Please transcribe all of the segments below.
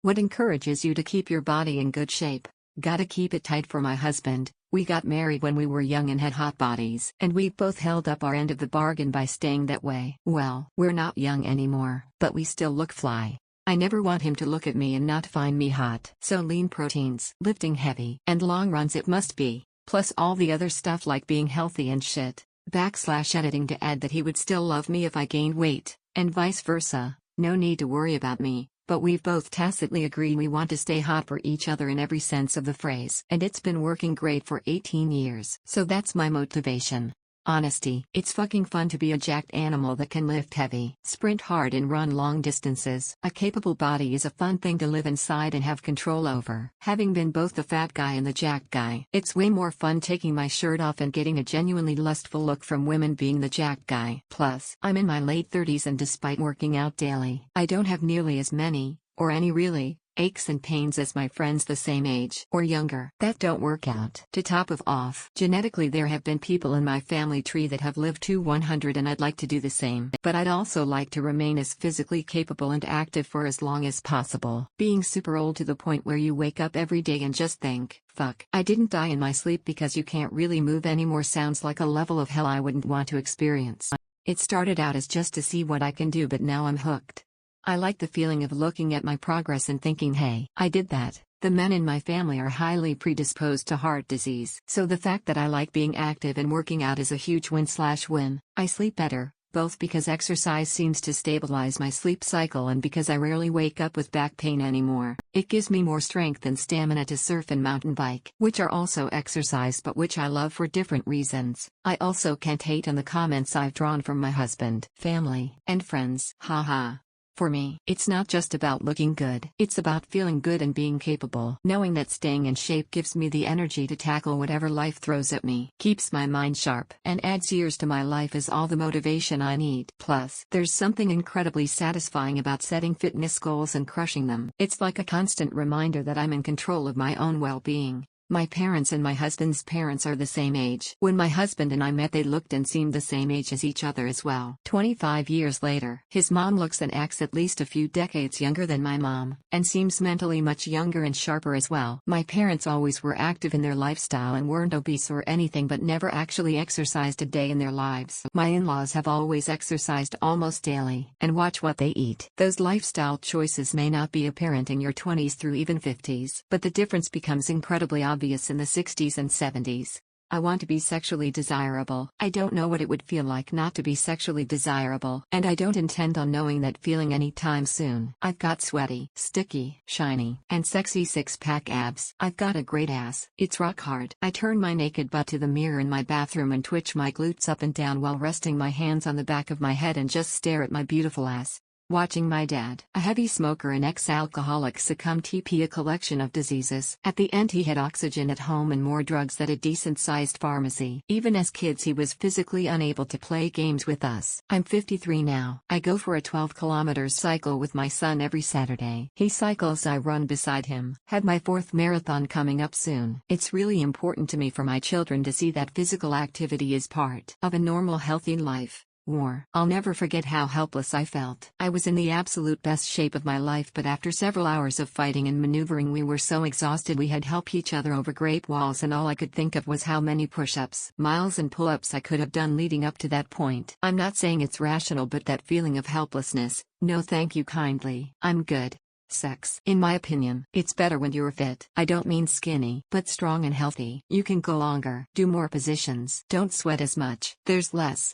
What encourages you to keep your body in good shape? Gotta keep it tight for my husband. We got married when we were young and had hot bodies, and we both held up our end of the bargain by staying that way. Well, we're not young anymore, but we still look fly. I never want him to look at me and not find me hot. So lean proteins, lifting heavy, and long runs it must be, plus all the other stuff like being healthy and shit. /editing to add that he would still love me if I gained weight, and vice versa. No need to worry about me, but we've both tacitly agreed we want to stay hot for each other in every sense of the phrase. And it's been working great for 18 years. So that's my motivation. Honesty. It's fucking fun to be a jacked animal that can lift heavy, sprint hard and run long distances. A capable body is a fun thing to live inside and have control over. Having been both the fat guy and the jacked guy, it's way more fun taking my shirt off and getting a genuinely lustful look from women being the jacked guy. Plus, I'm in my late 30s and despite working out daily, I don't have nearly as many, or any really, aches and pains as my friends the same age or younger that don't work out. To top it off, genetically there have been people in my family tree that have lived to 100 and I'd like to do the same. But I'd also like to remain as physically capable and active for as long as possible. Being super old to the point where you wake up every day and just think, fuck, I didn't die in my sleep because you can't really move anymore sounds like a level of hell I wouldn't want to experience. It started out as just to see what I can do, but now I'm hooked. I like the feeling of looking at my progress and thinking, hey, I did that. The men in my family are highly predisposed to heart disease. So the fact that I like being active and working out is a huge win/win. I sleep better, both because exercise seems to stabilize my sleep cycle and because I rarely wake up with back pain anymore. It gives me more strength and stamina to surf and mountain bike, which are also exercise but which I love for different reasons. I also can't hate on the comments I've drawn from my husband, family, and friends. Haha. For me, it's not just about looking good. It's about feeling good and being capable. Knowing that staying in shape gives me the energy to tackle whatever life throws at me, keeps my mind sharp, and adds years to my life is all the motivation I need. Plus, there's something incredibly satisfying about setting fitness goals and crushing them. It's like a constant reminder that I'm in control of my own well-being. My parents and my husband's parents are the same age. When my husband and I met, they looked and seemed the same age as each other as well. 25 years later, his mom looks and acts at least a few decades younger than my mom, and seems mentally much younger and sharper as well. My parents always were active in their lifestyle and weren't obese or anything, but never actually exercised a day in their lives. My in-laws have always exercised almost daily, and watch what they eat. Those lifestyle choices may not be apparent in your 20s through even 50s, but the difference becomes incredibly obvious in the 60s and 70s. I want to be sexually desirable. I don't know what it would feel like not to be sexually desirable, and I don't intend on knowing that feeling anytime soon. I've got sweaty, sticky, shiny, and sexy six-pack abs. I've got a great ass. It's rock hard. I turn my naked butt to the mirror in my bathroom and twitch my glutes up and down while resting my hands on the back of my head and just stare at my beautiful ass. Watching my dad, a heavy smoker and ex-alcoholic, succumb to a collection of diseases. At the end he had oxygen at home and more drugs at a decent-sized pharmacy. Even as kids he was physically unable to play games with us. I'm 53 now. I go for a 12-kilometer cycle with my son every Saturday. He cycles, I run beside him. Had my 4th marathon coming up soon. It's really important to me for my children to see that physical activity is part of a normal, healthy life. I'll never forget how helpless I felt. I was in the absolute best shape of my life, but after several hours of fighting and maneuvering we were so exhausted we had helped each other over great walls, and all I could think of was how many push-ups, miles and pull-ups I could have done leading up to that point. I'm not saying it's rational, but that feeling of helplessness, no thank you kindly, I'm good. Sex. In my opinion, it's better when you're fit. I don't mean skinny, but strong and healthy. You can go longer, do more positions, don't sweat as much, there's less,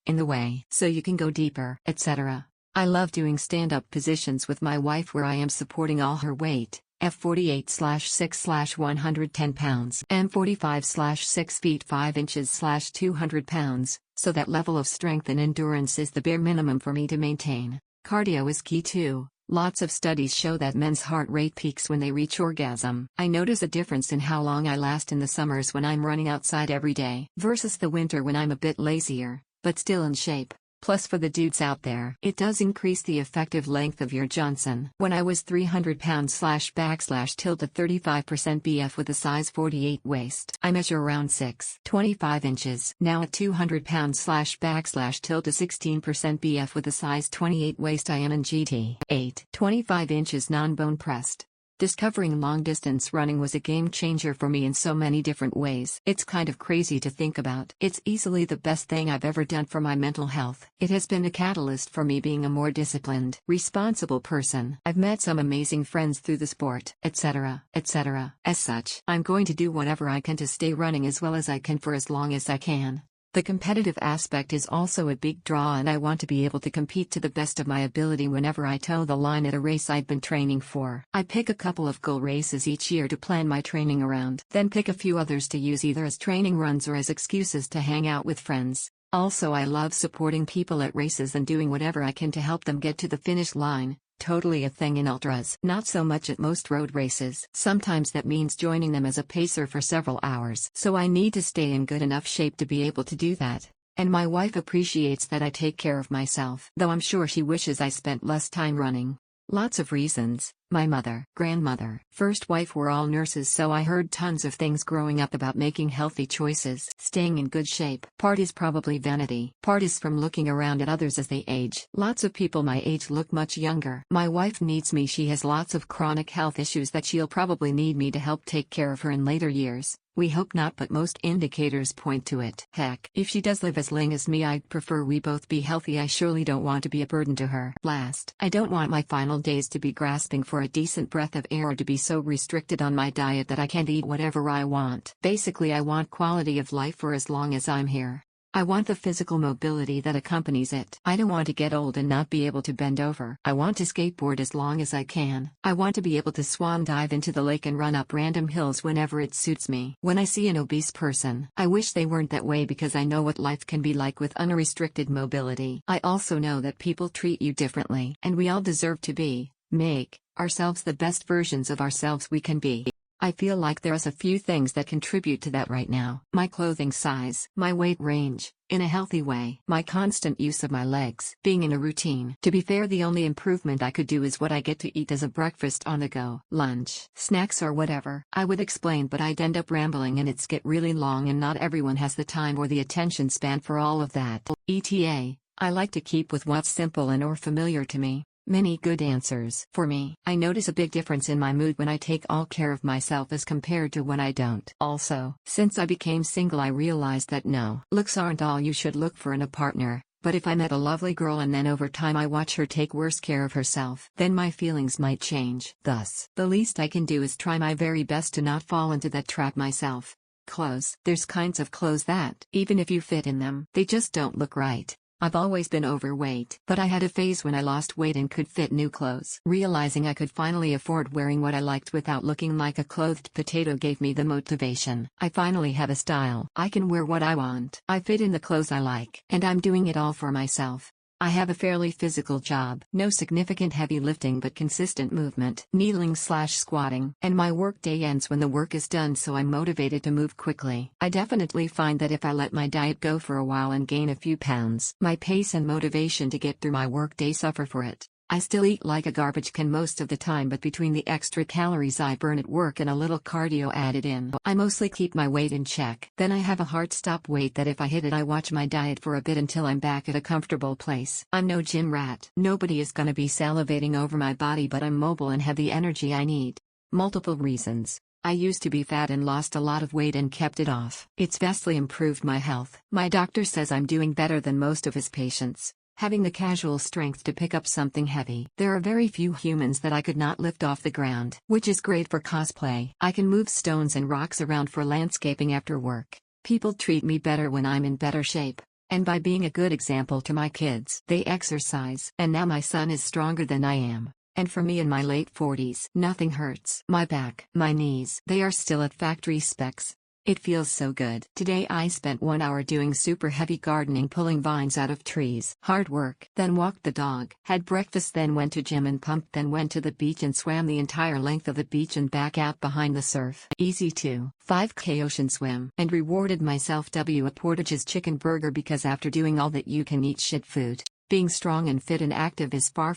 in the way, so you can go deeper, etc. I love doing stand-up positions with my wife where I am supporting all her weight, F48/6/110 pounds, M45/6 feet 5 inches/200 pounds, so that level of strength and endurance is the bare minimum for me to maintain. Cardio is key too. Lots of studies show that men's heart rate peaks when they reach orgasm. I notice a difference in how long I last in the summers when I'm running outside every day, versus the winter when I'm a bit lazier, but still in shape. Plus for the dudes out there, it does increase the effective length of your Johnson. When I was 300 pounds / tilde 35% BF with a size 48 waist, I measure around 6'25" inches. Now at 200 pounds / tilde 16% BF with a size 28 waist, I am in GT 8'25" inches non-bone pressed. Discovering long-distance running was a game changer for me in so many different ways. It's kind of crazy to think about. It's easily the best thing I've ever done for my mental health. It has been a catalyst for me being a more disciplined, responsible person. I've met some amazing friends through the sport, etc., etc. As such, I'm going to do whatever I can to stay running as well as I can for as long as I can. The competitive aspect is also a big draw, and I want to be able to compete to the best of my ability whenever I toe the line at a race I've been training for. I pick a couple of goal races each year to plan my training around, then pick a few others to use either as training runs or as excuses to hang out with friends. Also, I love supporting people at races and doing whatever I can to help them get to the finish line. Totally a thing in ultras. Not so much at most road races. Sometimes that means joining them as a pacer for several hours. So I need to stay in good enough shape to be able to do that. And my wife appreciates that I take care of myself. Though I'm sure she wishes I spent less time running. Lots of reasons. My mother, grandmother, first wife were all nurses, so I heard tons of things growing up about making healthy choices, staying in good shape. Part is probably vanity. Part is from looking around at others as they age. Lots of people my age look much younger. My wife needs me. She has lots of chronic health issues that she'll probably need me to help take care of her in later years. We hope not, but most indicators point to it. Heck, if she does live as long as me, I'd prefer we both be healthy. I surely don't want to be a burden to her. Last, I don't want my final days to be grasping for a decent breath of air or to be so restricted on my diet that I can't eat whatever I want. Basically, I want quality of life for as long as I'm here. I want the physical mobility that accompanies it. I don't want to get old and not be able to bend over. I want to skateboard as long as I can. I want to be able to swan dive into the lake and run up random hills whenever it suits me. When I see an obese person, I wish they weren't that way because I know what life can be like with unrestricted mobility. I also know that people treat you differently, and we all deserve to make ourselves the best versions of ourselves we can be. I feel like there's a few things that contribute to that right now. My clothing size, my weight range, in a healthy way, my constant use of my legs, being in a routine. To be fair, the only improvement I could do is what I get to eat as a breakfast on the go, lunch, snacks or whatever. I would explain, but I'd end up rambling and it's get really long, and not everyone has the time or the attention span for all of that. ETA, I like to keep with what's simple and or familiar to me. Many good answers. For me, I notice a big difference in my mood when I take all care of myself as compared to when I don't. Also, since I became single, I realized that no, looks aren't all you should look for in a partner. But if I met a lovely girl and then over time I watch her take worse care of herself, then my feelings might change. Thus, the least I can do is try my very best to not fall into that trap myself. Clothes. There's kinds of clothes that, even if you fit in them, they just don't look right. I've always been overweight, but I had a phase when I lost weight and could fit new clothes. Realizing I could finally afford wearing what I liked without looking like a clothed potato gave me the motivation. I finally have a style. I can wear what I want. I fit in the clothes I like, and I'm doing it all for myself. I have a fairly physical job, no significant heavy lifting but consistent movement, kneeling/squatting, and my work day ends when the work is done, so I'm motivated to move quickly. I definitely find that if I let my diet go for a while and gain a few pounds, my pace and motivation to get through my work day suffer for it. I still eat like a garbage can most of the time, but between the extra calories I burn at work and a little cardio added in, I mostly keep my weight in check. Then I have a hard stop weight that if I hit it, I watch my diet for a bit until I'm back at a comfortable place. I'm no gym rat. Nobody is gonna be salivating over my body, but I'm mobile and have the energy I need. Multiple reasons. I used to be fat and lost a lot of weight and kept it off. It's vastly improved my health. My doctor says I'm doing better than most of his patients. Having the casual strength to pick up something heavy. There are very few humans that I could not lift off the ground, which is great for cosplay. I can move stones and rocks around for landscaping after work. People treat me better when I'm in better shape. And by being a good example to my kids, they exercise. And now my son is stronger than I am. And for me in my late 40s, nothing hurts. My back, my knees, they are still at factory specs. It feels so good. Today I spent 1 hour doing super heavy gardening, pulling vines out of trees. Hard work. Then walked the dog. Had breakfast, then went to gym and pumped, then went to the beach and swam the entire length of the beach and back out behind the surf. Easy too. 5K ocean swim. And rewarded myself a Portage's chicken burger, because after doing all that you can eat shit food, being strong and fit and active is far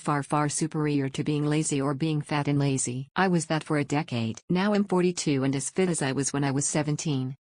superior to being lazy or being fat and lazy. I was that for a decade. Now I'm 42 and as fit as I was when I was 17.